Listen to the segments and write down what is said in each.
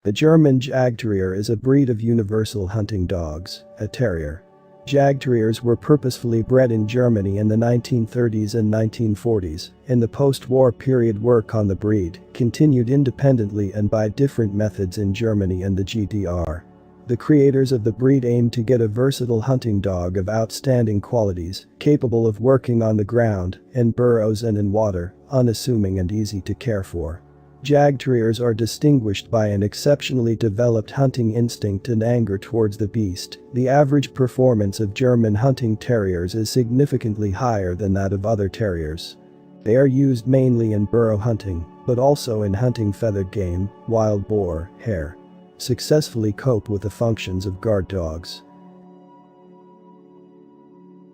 The German Jagdterrier is a breed of universal hunting dogs, a terrier. Jagdterriers were purposefully bred in Germany in the 1930s and 1940s. In the post-war period, work on the breed continued independently and by different methods in Germany and the GDR. The creators of the breed aimed to get a versatile hunting dog of outstanding qualities, capable of working on the ground, in burrows and in water, unassuming and easy to care for. Jagdterriers are distinguished by an exceptionally developed hunting instinct and anger towards the beast. The average performance of German hunting terriers is significantly higher than that of other terriers. They are used mainly in burrow hunting, but also in hunting feathered game, wild boar, hare. Successfully cope with the functions of guard dogs.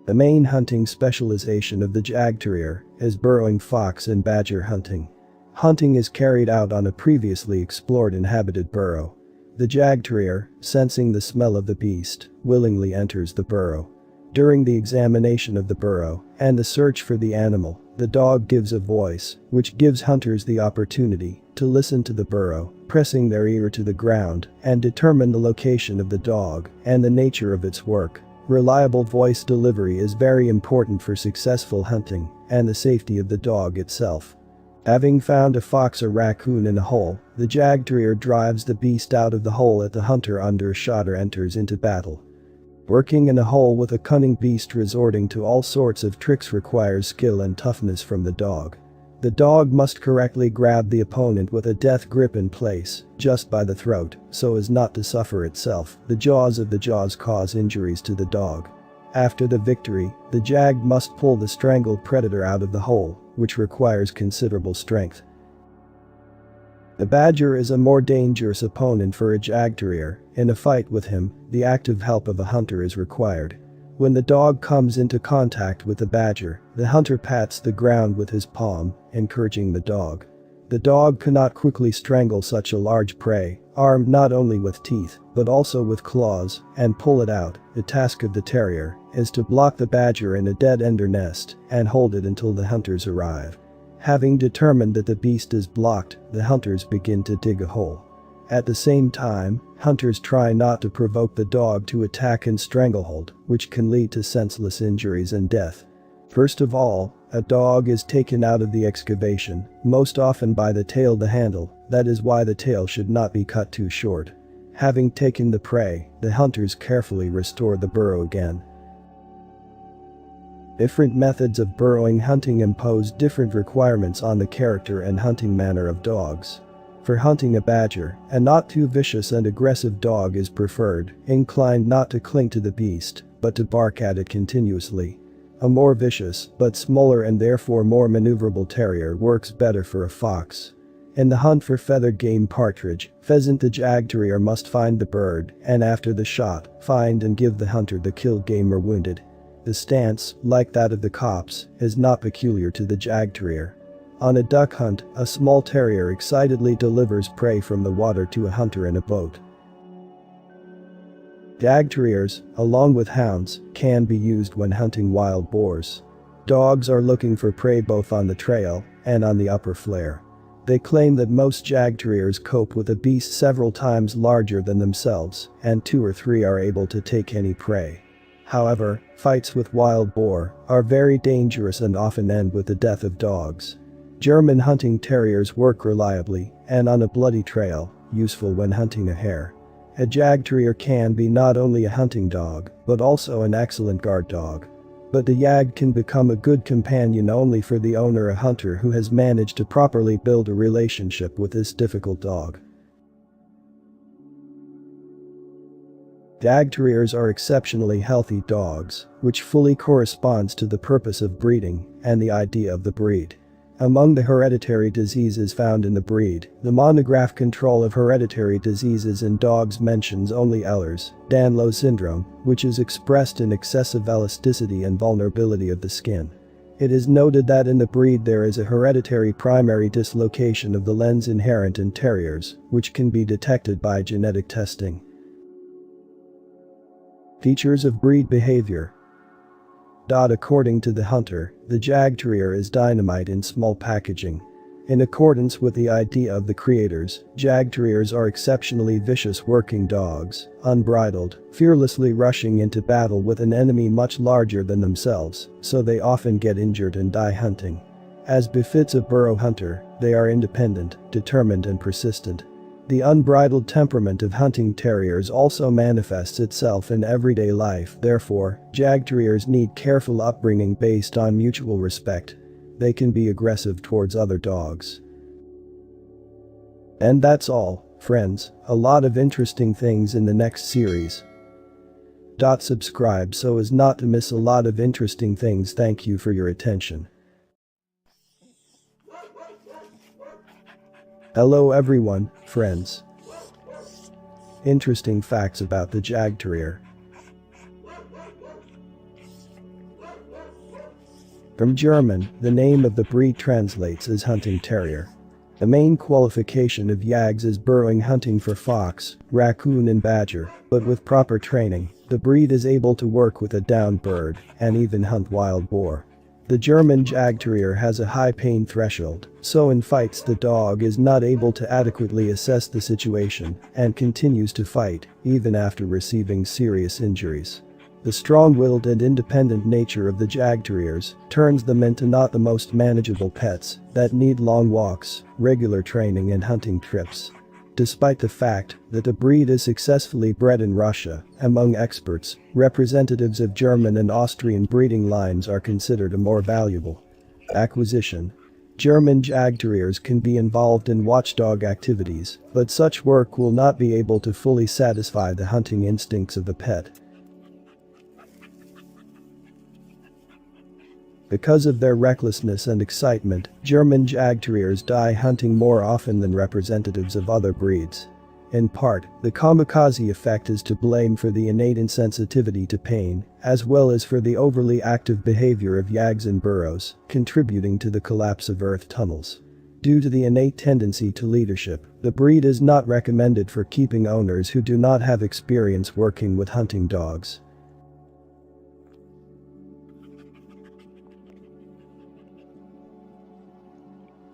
The main hunting specialization of the Jagdterrier is burrowing fox and badger hunting. Hunting is carried out on a previously explored inhabited burrow. The Jagdterrier, sensing the smell of the beast, willingly enters the burrow. During the examination of the burrow and the search for the animal, the dog gives a voice, which gives hunters the opportunity to listen to the burrow, pressing their ear to the ground, and determine the location of the dog and the nature of its work. Reliable voice delivery is very important for successful hunting and the safety of the dog itself. Having found a fox or raccoon in a hole, the Jagdterrier drives the beast out of the hole at the hunter under a shot or enters into battle. Working in a hole with a cunning beast resorting to all sorts of tricks requires skill and toughness from the dog. The dog must correctly grab the opponent with a death grip in place, just by the throat, so as not to suffer itself. The jaws of the jaws cause injuries to the dog. After the victory, the jag must pull the strangled predator out of the hole, which requires considerable strength. The badger is a more dangerous opponent for a Jagdterrier. In a fight with him, the active help of a hunter is required. When the dog comes into contact with the badger, the hunter pats the ground with his palm, encouraging the dog. The dog cannot quickly strangle such a large prey, armed not only with teeth, but also with claws, and pull it out. The task of the terrier is to block the badger in a dead-end or nest and hold it until the hunters arrive. Having determined that the beast is blocked, the hunters begin to dig a hole. At the same time, hunters try not to provoke the dog to attack and stranglehold, which can lead to senseless injuries and death. First of all, a dog is taken out of the excavation, most often by the tail to handle. That is why the tail should not be cut too short. Having taken the prey, the hunters carefully restore the burrow again. Different methods of burrowing hunting impose different requirements on the character and hunting manner of dogs. For hunting a badger, a not too vicious and aggressive dog is preferred, inclined not to cling to the beast, but to bark at it continuously. A more vicious, but smaller and therefore more maneuverable terrier works better for a fox. In the hunt for feathered game, partridge, pheasant, the Jagdterrier must find the bird, and after the shot, find and give the hunter the killed game or wounded. The stance, like that of the copse, is not peculiar to the Jagdterrier. On a duck hunt, a small terrier excitedly delivers prey from the water to a hunter in a boat. Jagdterriers, along with hounds, can be used when hunting wild boars. Dogs are looking for prey both on the trail and on the upper flare. They claim that most Jagdterriers cope with a beast several times larger than themselves, and 2 or 3 are able to take any prey. However, fights with wild boar are very dangerous and often end with the death of dogs. German hunting terriers work reliably and on a bloody trail, useful when hunting a hare. A Jagdterrier can be not only a hunting dog, but also an excellent guard dog. But the Jagd can become a good companion only for the owner, a hunter who has managed to properly build a relationship with this difficult dog. Jagdterriers are exceptionally healthy dogs, which fully corresponds to the purpose of breeding and the idea of the breed. Among the hereditary diseases found in the breed, the monograph Control of Hereditary Diseases in Dogs mentions only Ehlers-Danlos syndrome, which is expressed in excessive elasticity and vulnerability of the skin. It is noted that in the breed there is a hereditary primary dislocation of the lens inherent in terriers, which can be detected by genetic testing. Features of breed behavior. According to the hunter, the Jagdterrier is dynamite in small packaging. In accordance with the idea of the creators, Jagdterriers are exceptionally vicious working dogs, unbridled, fearlessly rushing into battle with an enemy much larger than themselves, so they often get injured and die hunting. As befits a burrow hunter, they are independent, determined and persistent. The unbridled temperament of hunting terriers also manifests itself in everyday life, therefore, Jagdterriers need careful upbringing based on mutual respect. They can be aggressive towards other dogs. And that's all, friends, a lot of interesting things in the next series. Subscribe so as not to miss a lot of interesting things. Thank you for your attention. Hello everyone, friends. Interesting facts about the Jagdterrier. From German, the name of the breed translates as hunting terrier. The main qualification of Yags is burrowing hunting for fox, raccoon and badger, but with proper training, the breed is able to work with a downed bird and even hunt wild boar. The German Jagdterrier has a high pain threshold, so in fights the dog is not able to adequately assess the situation and continues to fight, even after receiving serious injuries. The strong-willed and independent nature of the Jagdterriers turns them into not the most manageable pets that need long walks, regular training and hunting trips. Despite the fact that the breed is successfully bred in Russia, among experts, representatives of German and Austrian breeding lines are considered a more valuable acquisition. German Jagdterriers can be involved in watchdog activities, but such work will not be able to fully satisfy the hunting instincts of the pet. Because of their recklessness and excitement, German Jagdterriers die hunting more often than representatives of other breeds. In part, the kamikaze effect is to blame for the innate insensitivity to pain, as well as for the overly active behavior of yags in burrows, contributing to the collapse of earth tunnels. Due to the innate tendency to leadership, the breed is not recommended for keeping owners who do not have experience working with hunting dogs.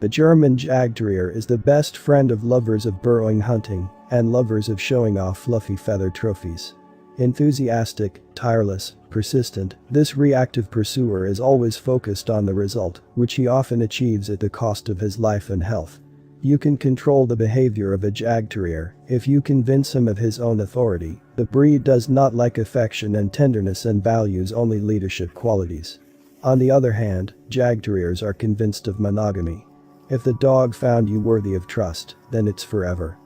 The German Jagdterrier is the best friend of lovers of burrowing hunting and lovers of showing off fluffy feathered trophies. Enthusiastic, tireless, persistent, this reactive pursuer is always focused on the result, which he often achieves at the cost of his life and health. You can control the behavior of a Jagdterrier if you convince him of his own authority. The breed does not like affection and tenderness and values only leadership qualities. On the other hand, Jagdterriers are convinced of monogamy. If the dog found you worthy of trust, then it's forever.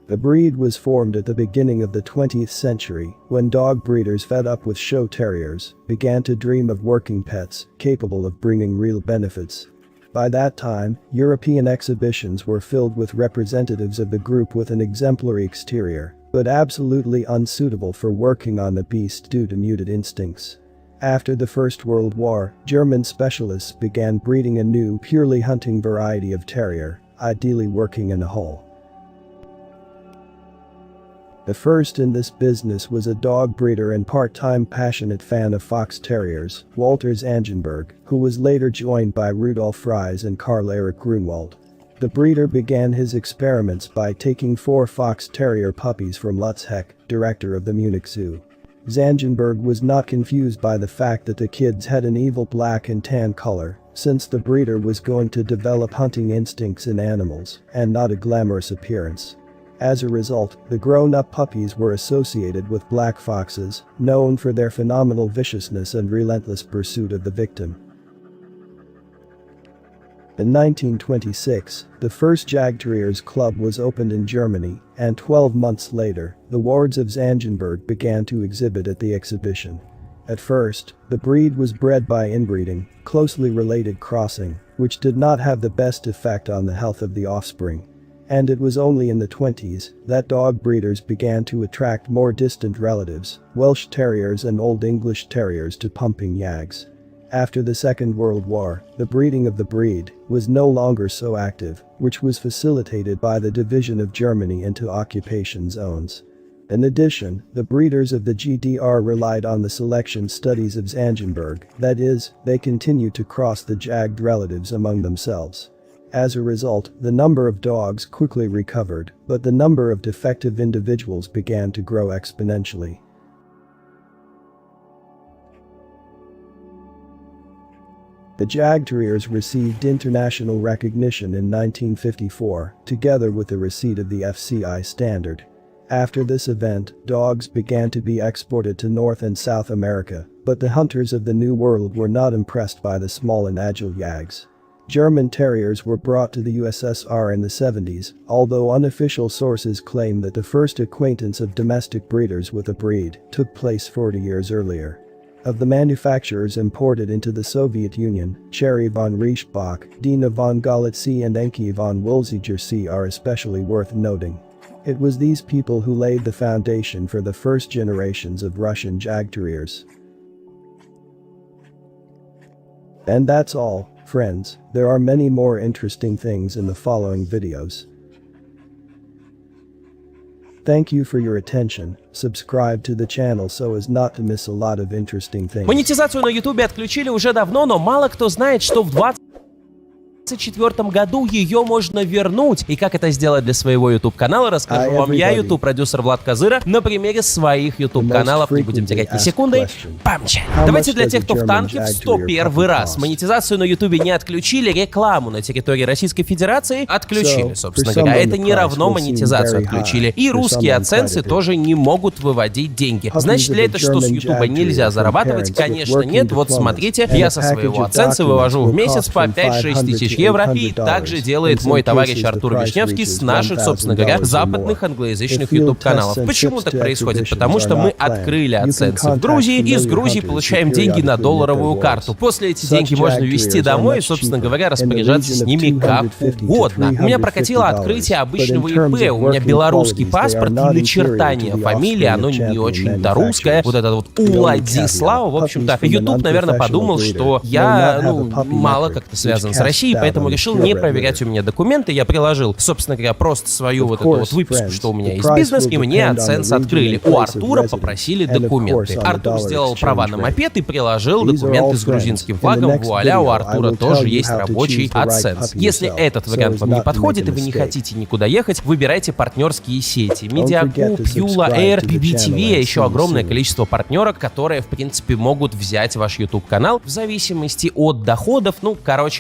The breed was formed at the beginning of the 20th century when dog breeders fed up with show terriers began to dream of working pets capable of bringing real benefits. By that time, European exhibitions were filled with representatives of the group with an exemplary exterior, but absolutely unsuitable for working on the beast due to muted instincts. After the First World War, German specialists began breeding a new, purely hunting variety of terrier, ideally working in a hole. The first in this business was a dog breeder and part-time passionate fan of fox terriers, Walter Zangenberg, who was later joined by Rudolf Fries and Karl Erich Grunwald. The breeder began his experiments by taking 4 fox terrier puppies from Lutz Heck, director of the Munich Zoo. Zangenberg was not confused by the fact that the kids had an evil black and tan color, since the breeder was going to develop hunting instincts in animals and not a glamorous appearance. As a result, the grown-up puppies were associated with black foxes, known for their phenomenal viciousness and relentless pursuit of the victim. In 1926, the first Jagdterriers Club was opened in Germany, and 12 months later, the wards of Zangenberg began to exhibit at the exhibition. At first, the breed was bred by inbreeding, closely related crossing, which did not have the best effect on the health of the offspring. And it was only in the 20s that dog breeders began to attract more distant relatives, Welsh Terriers and Old English Terriers, to pumping yags. After the Second World War, the breeding of the breed was no longer so active, which was facilitated by the division of Germany into occupation zones. In addition, the breeders of the GDR relied on the selection studies of Zangenberg, that is, they continued to cross the jagged relatives among themselves. As a result, the number of dogs quickly recovered, but the number of defective individuals began to grow exponentially. The Jagdterriers received international recognition in 1954, together with the receipt of the FCI standard. After this event, dogs began to be exported to North and South America, but the hunters of the New World were not impressed by the small and agile Yags. German Terriers were brought to the USSR in the 70s, although unofficial sources claim that the first acquaintance of domestic breeders with a breed took place 40 years earlier. Of the manufacturers imported into the Soviet Union, Cherry von Riechbach, Dina von Galitzee and Enki von Wulzigersee are especially worth noting. It was these people who laid the foundation for the first generations of Russian Jagdterriers. And that's all, friends. There are many more interesting things in the following videos. Thank you for your attention. Subscribe to the channel so as not to miss a lot of interesting things. Монетизацию на YouTube отключили уже давно, но мало кто знает, что в 2024 году ее можно вернуть. И как это сделать для своего YouTube-канала, расскажу вам я, YouTube-продюсер Влад Козыра, на примере своих YouTube-каналов. Не будем терять ни секунды. Помчали! Давайте для тех, кто в танке, в 101 раз. Монетизацию на YouTube не отключили, рекламу на территории Российской Федерации отключили, собственно говоря. Это не равно монетизацию отключили. И русские оценцы тоже не могут выводить деньги. Значит ли это, что с YouTube нельзя зарабатывать? Конечно нет. Вот смотрите, я со своего оценцы вывожу в месяц по 5-6 тысяч евро, и также делает мой товарищ Артур Вишневский с наших, собственно говоря, западных англоязычных YouTube-каналов. Почему так происходит? Потому что мы открыли AdSense в Грузии, и с Грузии получаем деньги на долларовую карту. После эти деньги можно ввести домой и, собственно говоря, распоряжаться с ними как угодно. У меня прокатило открытие обычного ИП, у меня белорусский паспорт, и начертание фамилии, оно не очень-то русское. Вот это вот Владислав, в общем-то, YouTube, наверное, подумал, что я, мало как-то связан с Россией, поэтому решил не проверять у меня документы. Я приложил, собственно говоря, просто свою вот эту вот выписку, что у меня есть бизнес, и мне AdSense открыли. У Артура попросили документы. Артур сделал права на мопед и приложил документы с грузинским флагом. Вуаля, у Артура тоже есть рабочий AdSense. Если этот вариант вам не подходит и вы не хотите никуда ехать, выбирайте партнерские сети. Mediacoup, Юла, Air, BBTV, а еще огромное количество партнерок, которые, в принципе, могут взять ваш YouTube-канал в зависимости от доходов.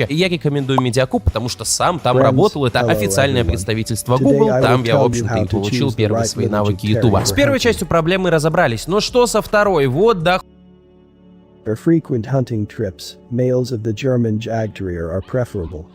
Я рекомендую Mediacoup, потому что сам там работал, это официальное представительство Google, там я, в общем-то, и получил первые свои навыки YouTube. С первой частью проблемы разобрались, но что со второй? Вот да. For frequent hunting trips, males of the German Jagdterrier are preferable.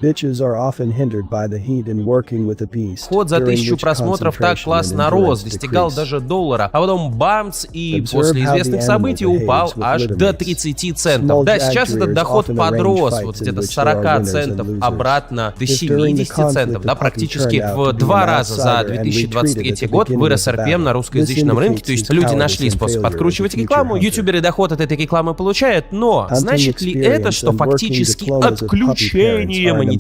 Bitches are often hindered by the heat in working with a beast. Ход за 1000 просмотров так классно рос, достигал даже $1, а потом бамс, и после известных событий упал аж до 30 центов. Да, сейчас этот доход подрос, вот где-то с 40 центов обратно до 70 центов, да, практически в 2 раза за 2023 год вырос RPM на русскоязычном рынке, то есть люди нашли способ откручивать рекламу, ютуберы доход от этой рекламы получают, но значит ли это, что фактически отключение монетизации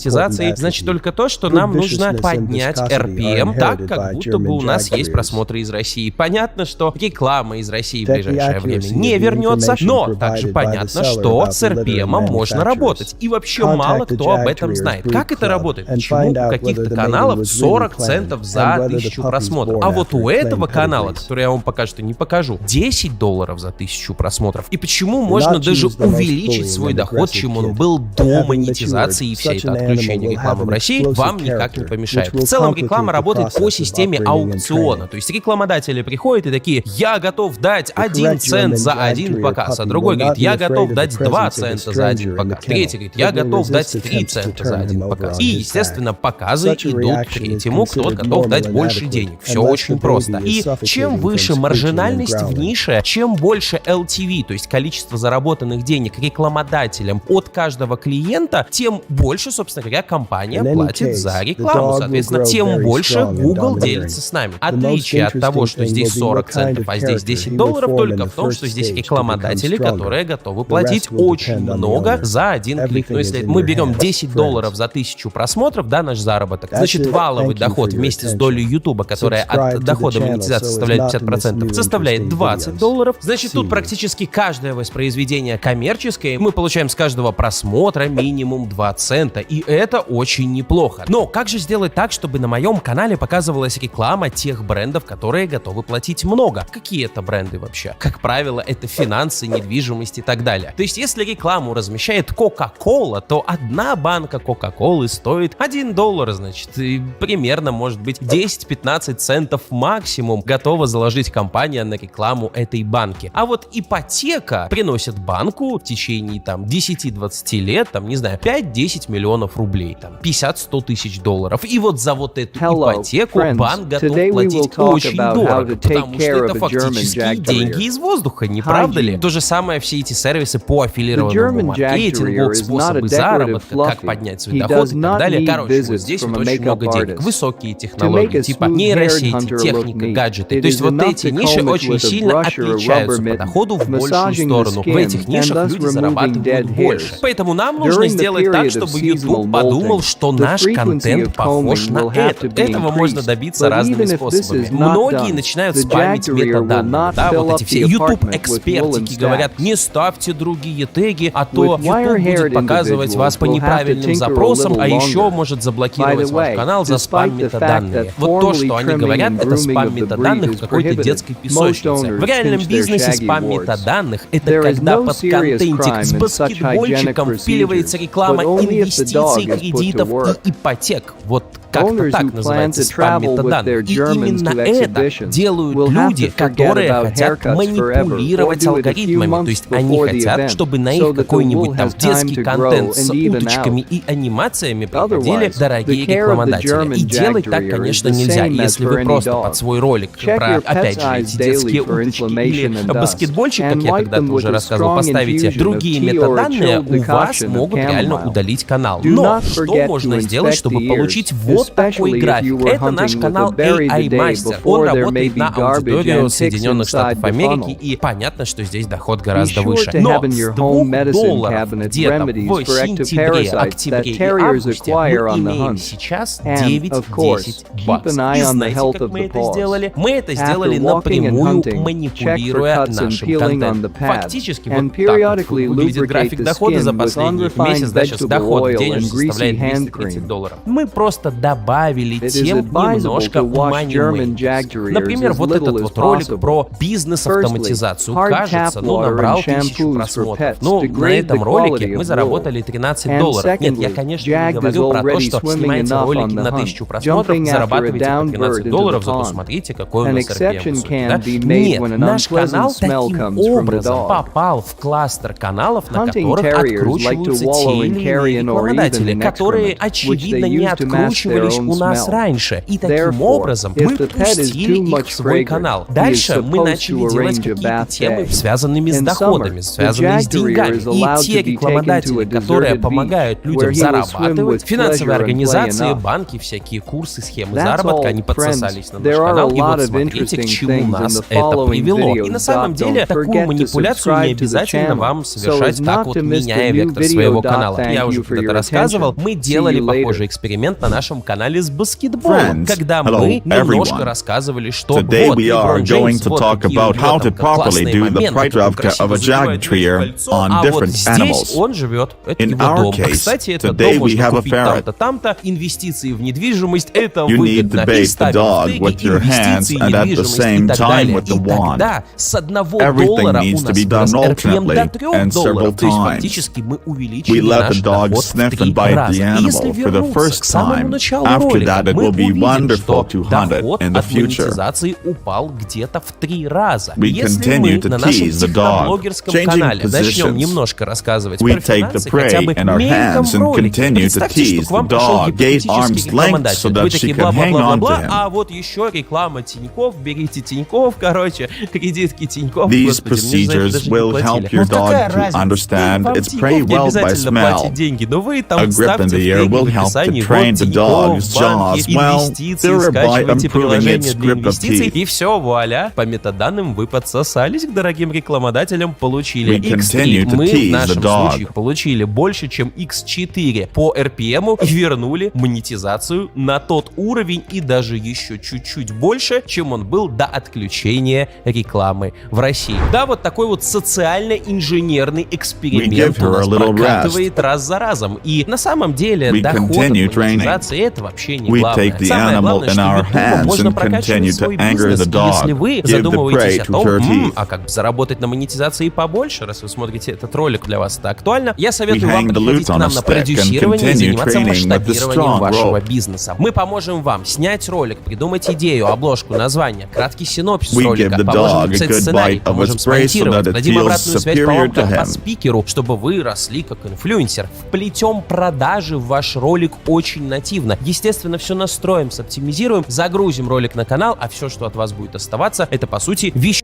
значит только то, что нам нужно поднять RPM так, как будто бы у нас есть просмотры из России. Понятно, что реклама из России в ближайшее время не вернется, но также понятно, что с RPM можно работать. И вообще мало кто об этом знает. Как это работает? Почему у каких-то каналов 40 центов за 1000 просмотров? А вот у этого канала, который я вам пока что не покажу, $10 за 1000 просмотров. И почему можно даже увеличить свой доход, чем он был до монетизации и вся эта отключение рекламы в России вам никак не помешает. В целом реклама работает по системе аукциона, то есть рекламодатели приходят и такие: я готов дать 1 цент за один показ, а другой говорит: я готов дать 2 цента за один показ, третий говорит: я готов дать 3 цента за один показ. И, естественно, показы идут к третьему, кто готов дать больше денег. Все очень просто. И чем выше маржинальность в нише, чем больше LTV, то есть количество заработанных денег рекламодателям от каждого клиента, тем больше, собственно собственно говоря, компания платит за рекламу. Соответственно, тем больше Google делится с нами. Отличие от того, что здесь 40 центов, а здесь $10, только в том, что здесь рекламодатели, которые готовы платить очень много за один клик. Но если мы берем $10 за 1000 просмотров, да, наш заработок, значит, валовый доход вместе с долей YouTube, которая от дохода монетизации составляет 50%, составляет $20. Значит, тут практически каждое воспроизведение коммерческое, мы получаем с каждого просмотра минимум 2 цента, и это очень неплохо. Но как же сделать так, чтобы на моем канале показывалась реклама тех брендов, которые готовы платить много? Какие это бренды вообще? Как правило, это финансы, недвижимость и так далее. То есть, если рекламу размещает Coca-Cola, то одна банка Coca-Cola стоит $1, значит, и примерно, может быть, 10-15 центов максимум готова заложить компания на рекламу этой банки. А вот ипотека приносит банку в течение там 10-20 лет, там, не знаю, 5-10 миллионов рублей, там, 50-100 тысяч долларов. И вот за вот эту ипотеку банк готов платить очень дорого, потому что это фактически деньги из воздуха, не правда ли? То же самое все эти сервисы по аффилированному маркетингу, способы заработка, как поднять свой доход и так далее. Короче, вот здесь вот очень много денег. Высокие технологии, типа нейросети, техника, гаджеты. То есть вот эти ниши очень сильно отличаются по доходу в большую сторону. В этих нишах люди зарабатывают больше. Поэтому нам нужно сделать так, чтобы YouTube подумал, что наш контент похож на этот. Этого можно добиться разными способами. Многие начинают спамить метаданными. Да, вот эти все YouTube-экспертики говорят, не ставьте другие теги, а то YouTube будет показывать вас по неправильным запросам, а еще может заблокировать ваш канал за спам-метаданными. Вот то, что они говорят, это спам-метаданных в какой-то детской песочнице. В реальном бизнесе спам-метаданных — это когда под контентик с баскетбольчиком впиливается реклама инвестиций, кредитов и ипотек. Вот как-то так называется спам-метаданных. И именно это делают люди, которые хотят манипулировать алгоритмами. То есть они хотят, чтобы на их какой-нибудь там детский контент с уточками и анимациями приходили дорогие рекламодатели. И делать так, конечно, нельзя. Если вы просто под свой ролик про, опять же, эти детские уточки или баскетбольчик, как я когда-то уже рассказывал, поставите другие метаданные, у вас могут реально удалить канал. Но что можно сделать, чтобы получить вот такой график? Это наш канал AI Master. Он работает на аудиторию Соединенных Штатов Америки, и понятно, что здесь доход гораздо выше. Но с $2 где-то в сентябре, октябре и августе мы имеем сейчас 9-10 баксов. И знаете, как мы это сделали? Мы это сделали напрямую, манипулируя нашим контентом. Фактически, вот так вот выглядит график дохода за последний месяц. Да, сейчас доход денежный составляет $230. Мы просто добавили тем немножко money. Например, вот этот вот ролик про бизнес-автоматизацию, кажется, набрал 1000 просмотров. Но на этом ролике мы заработали $13. Нет, я, конечно, не говорю про то, что снимаете ролики на 1000 просмотров, зарабатываете по $13, зато смотрите, какой у нас RPM. Да? Нет, наш канал таким образом попал в кластер каналов, на которых откручиваются те или иные рекламодатели, которые, очевидно, не откручивались у нас раньше. И таким образом мы пустили их в свой канал. Дальше мы начали делать какие-то темы, связанными с доходами, связанными с деньгами. И те рекламодатели, которые помогают людям зарабатывать, финансовые организации, банки, всякие курсы, схемы заработка, они подсосались на наш канал. И вот смотрите, к чему нас это привело. И на самом деле такую манипуляцию не обязательно вам совершать так вот, меняя вектор своего канала. Я уже когда-то рассказывал, мы делали похожий эксперимент на нашем канале с баскетболом, когда мы немножко рассказывали, что вот LeBron James, вот такие у него там классные моменты, как он красиво забивает кольцо, а вот здесь он живет, это его дом. Кстати, этот дом можно купить там-то, там-то, инвестиции в недвижимость, это выгодно, и ставим стейки, инвестиции, недвижимость и так далее. И тогда с $1 у нас вырос RPM до $3, то есть фактически мы увеличили наш доход в 3 раза. И если вернуться к самому началу, началу After ролика that, it мы will be увидим, wonderful что to hunt it доход in the от future. монетизации упал где-то в 3 раза. We Если continue мы to на нашем tease the dog, техноблогерском changing канале начнем positions. немножко рассказывать We про take the финансы, хотя бы prey in our мельком hands в and ролике, continue to представьте, что tease к вам the пришел dog, гипотетический arm's length, рекламодатель. so that Вы she такие can hang on to бла-бла-бла-бла-бла, him. а вот еще реклама Тинькофф, берите Тинькофф, короче, кредитки Тинькофф, These господи, мне за это procedures даже не will платили. help your Ну какая dog to разница? understand Вам its Тинькофф prey не well by обязательно smell. платить деньги, но вы A там grip in ставьте в the ear теге will в help описании to вот train the Тинькофф, dog's банки, jaws. Well, инвестиции, thereby скачивайте improving приложение its для grip of инвестиций, teeth. и все, вуаля, по метаданным вы подсосались к дорогим рекламодателям, получили We X3. continue to Мы в tease the нашем dog. случае получили больше, чем X4 по RPM и вернули монетизацию на тот уровень и даже еще чуть-чуть больше, чем он был до отключения рекламы в России. Да, вот такой вот социально-инженерный эксперимент у нас прокатывает раз за разом. И на самом деле доход от монетизации это вообще не главное. Самое главное, что ютубом можно прокачивать свой бизнес. И если вы задумываетесь о том, а как бы заработать на монетизации побольше, раз вы смотрите этот ролик, для вас это актуально, я советую вам приходить к нам на продюсирование и заниматься масштабированием вашего бизнеса. Мы поможем вам снять ролик, придумать идею, обложку, название, краткий синопсис ролика, поможем написать сценарий, поможем смонтировать, дадим обратную связь по вам как по спикеру, чтобы вы росли как инфлюенсер. Вплетем продажи в ваш ролик очень нативно. Естественно, все настроим, соптимизируем, загрузим ролик на канал, а все, что от вас будет оставаться, это по сути вещь.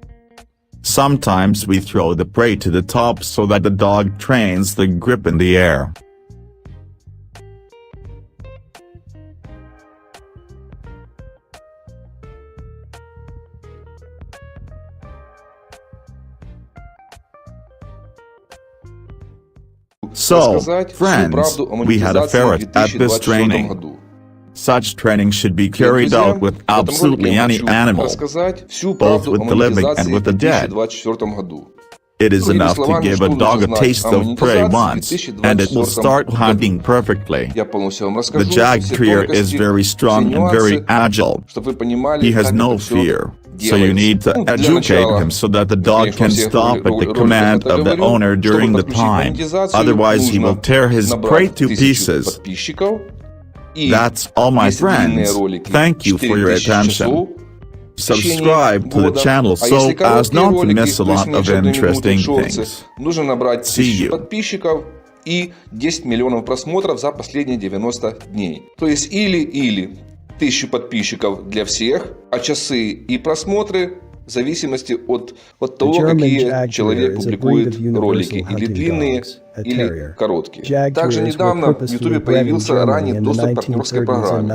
Sometimes we throw the prey to the top so that the dog trains the grip in the air. So, friends, we had a ferret at this training. Such training should be carried out with absolutely any animal, both with the living and with the dead. It is enough to give a dog a taste of prey once, and it will start hunting perfectly. The Jagdterrier is very strong and very agile. He has no fear. So you need to educate him so that the dog can stop at the command of the owner during the time. Otherwise he will tear his prey to pieces. That's all, my friends. Thank you for your attention. Subscribe to the channel so as not to miss a lot of interesting things. Нужно набрать See 1000 you. подписчиков и 10 миллионов просмотров за последние 90 дней. То есть или 1000 подписчиков для всех, а часы и просмотры в зависимости от того, какие человек публикует ролики, или длинные, или короткие. Также недавно в YouTube появился ранний доступ к партнерской программе.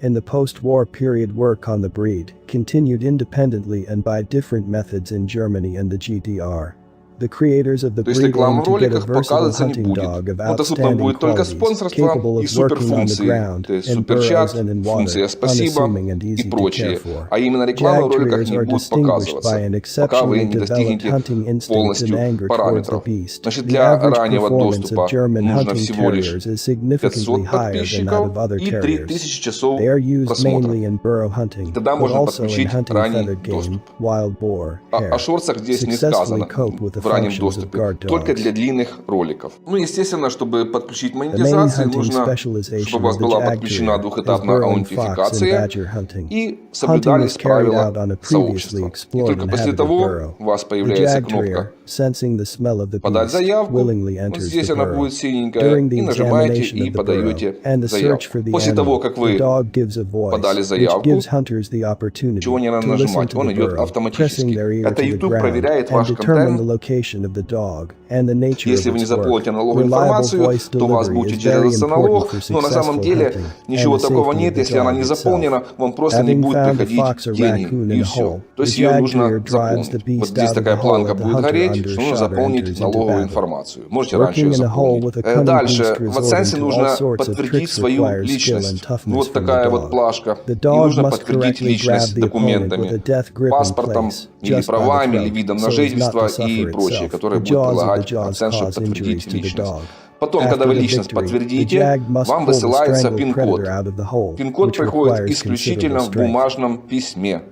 In the post-war period, work on the breed continued independently and by different methods in Germany and the GDR. The creators of the То есть breed реклама aim в to get a роликах versatile показываться не hunting будет. dog of Он доступно outstanding будет только qualities, спонсорство capable и of working on the суперфункции, ground, то есть in суперчат, burrows and in функция water, «спасибо» unassuming and и easy to care прочее. for. А именно реклама в роликах Jagdterriers не are будет distinguished by an показываться, пока вы exceptionally не developed достигнете hunting instinct and полностью anger towards the параметров. beast. Значит, The для average раннего performance доступа of German нужно hunting всего лишь terriers is significantly 500 higher than that подписчиков of other и terriers. 3000 часов They are used просмотра. mainly in burrow hunting, Тогда but можно also in подключить hunting ранний feathered game, доступ. wild boar, hare. О шорцах здесь не Successfully сказано cope with the в раннем functions of доступе, guard только dogs. для длинных роликов. Ну, естественно, чтобы подключить The main монетизацию, hunting нужно, specialization чтобы у вас of the была подключена Jagdterrier is двухэтапная burrowing fox and аутентификация badger hunting. и Hunting соблюдались is carried правила out on a сообщества. previously И explored только после inhabited того burrow. у вас The появляется Jagdterrier, кнопка sensing the smell of the «Подать beast, заявку». willingly Вот enters здесь the она burrow. будет синенькая, During и the нажимаете examination и of the burrow подаете and the search for заявку. the После того, animal, как the вы dog gives a voice, подали which заявку, gives hunters the opportunity чего не надо to listen нажимать, to он the идет burrow, pressing автоматически. their ear Это to the YouTube ground проверяет and ваш determine the контент. location of the dog and the nature Если of вы не its work. заполните налоговую Reliable информацию, voice то у вас delivery будет is very удерживаться important налог, for но на самом successful деле hunting ничего and the такого safety of нет, the если она dog не itself. заполнена, вам просто не Having будет found a приходить fox or деньги, raccoon и in a все. hole, То есть the ее нужно Jagdterrier drives the заполнить. beast Вот здесь out of такая the hole планка that the будет hunter гореть, что нужно undershot or заполнить enters into налоговую battle. информацию. Можете раньше Working ее in a hole заполнить. with a cunning Дальше beast в оценке resorting to all нужно sorts of подтвердить tricks свою requires skill and личность. toughness Вот from the такая вот dog. плашка. The И dog нужно must подтвердить correctly grab личность the opponent with a документами, death grip in паспортом place, или just by the правами, или throat, видом на so as not жительство to и suffer прочее, itself. которое The будет jaws of the прилагать jaws оценка, чтобы cause подтвердить injuries to the личность. dog. Потом, когда After вы the личность victory, the подтвердите, jag must вам pull the высылается strangled пин-код. predator out of the hole, Пин-код which приходит requires исключительно considerable в strength. бумажном письме.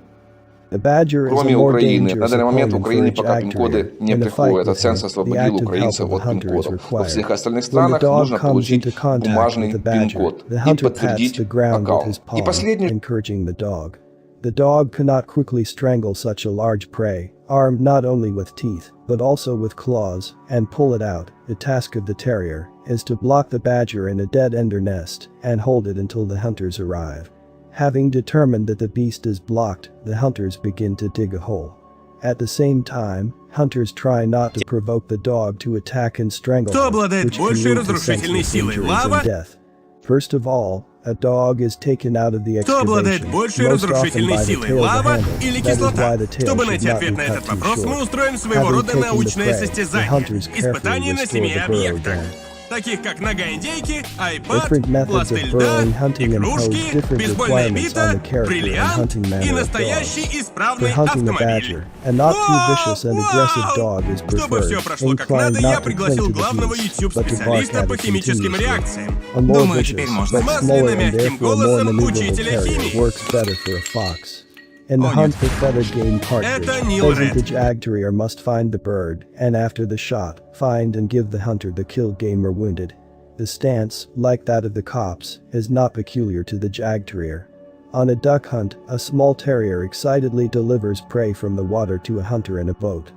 The badger is a Кроме more Украины, на dangerous данный момент в opponent for Украине a пока пин-коды jagdterrier. не In a fight приходят, а with ценз him, the освободил active help украинцев of the от hunter is пин-кодов. Во required. всех остальных When the странах dog нужно comes получить into contact бумажный with the badger, пин-код the и hunter pats подтвердить the ground with his аккаунт. И paw, последнее, encouraging the dog. The dog cannot quickly strangle such a large prey, armed not only with teeth, but also with claws, and pull it out. The task of the terrier is to block the badger in a dead-ender nest and hold it until the hunters arrive. Having determined that the beast is blocked, the hunters begin to dig a hole. At the same time, hunters try not to provoke the dog to attack and strangle him, which can lead to senseless injuries and death. First of all, a dog is taken out of the excavation, most often by the tail of the handle. That is why the tail Чтобы should найти not ответ be на этот cut too вопрос, мы short. устроим своего Having рода taken the научное prey, the состязание. hunters Испытание carefully на restore 7 the burrow объектах, again. таких как нога индейки, Different iPad, methods пласты of льда, burrowing hunting impose игрушки, different бейсбольная requirements on бита, the character and бриллиант hunting и manner of настоящий dogs. For исправный hunting a автомобиль. badger, a not too vicious and aggressive dog is Чтобы все preferred, прошло как надо, inclined я not to cling пригласил to the главного beast, but to bark YouTube-специалиста at по it химическим continuously. реакциям. A more Думаю, vicious, теперь можно but масляно, slower and мягким therefore more голосом maneuverable учителя terrier химии. works better for a fox. In the Oh, hunt нет. for feathered game partridge, Это Нил pheasant the Ред. jagdterrier must find the bird, and after the shot, find and give the hunter the killed game or wounded. The stance, like that of the copse, is not peculiar to the jagdterrier. On a duck hunt, a small terrier excitedly delivers prey from the water to a hunter in a boat.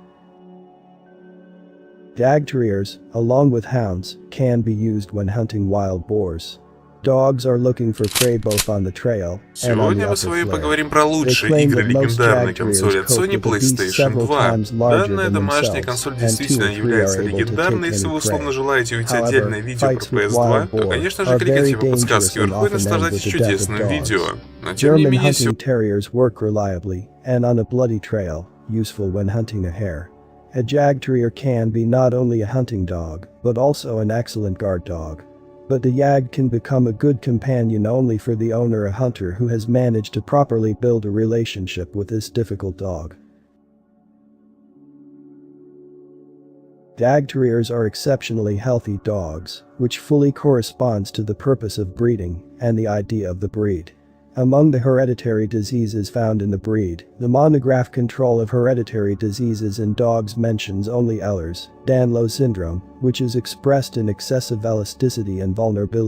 Jagdterriers, along with hounds, can be used when hunting wild boars. Dogs are looking for prey both on the trail and on the Сегодня мы upper с вами flare. поговорим про They лучшие claim игры that most легендарной консоли jagdterriers от cope Sony with a beast PlayStation several 2. times larger Данная than домашняя themselves, консоль and 2 действительно or 3 является are able to take легендарной. Если any вы условно prey. желаете увидеть However, отдельное видео fights про with PS2, wild то, boar конечно же, are кликайте very по подсказке dangerous and вверху и often end наслаждайтесь with the death of чудесным dogs. видео. Но тем не German менее, hunting terriers work reliably, and on a bloody trail, useful when hunting a hare. A jagdterrier can be not only a hunting dog, but also an excellent guard dog. But the Jagd can become a good companion only for the owner, a hunter who has managed to properly build a relationship with this difficult dog. Jagdterriers are exceptionally healthy dogs, which fully corresponds to the purpose of breeding and the idea of the breed. Among the hereditary diseases found in the breed, the monograph Control of Hereditary Diseases in Dogs mentions only Ehlers-Danlos syndrome, which is expressed in excessive elasticity and vulnerability.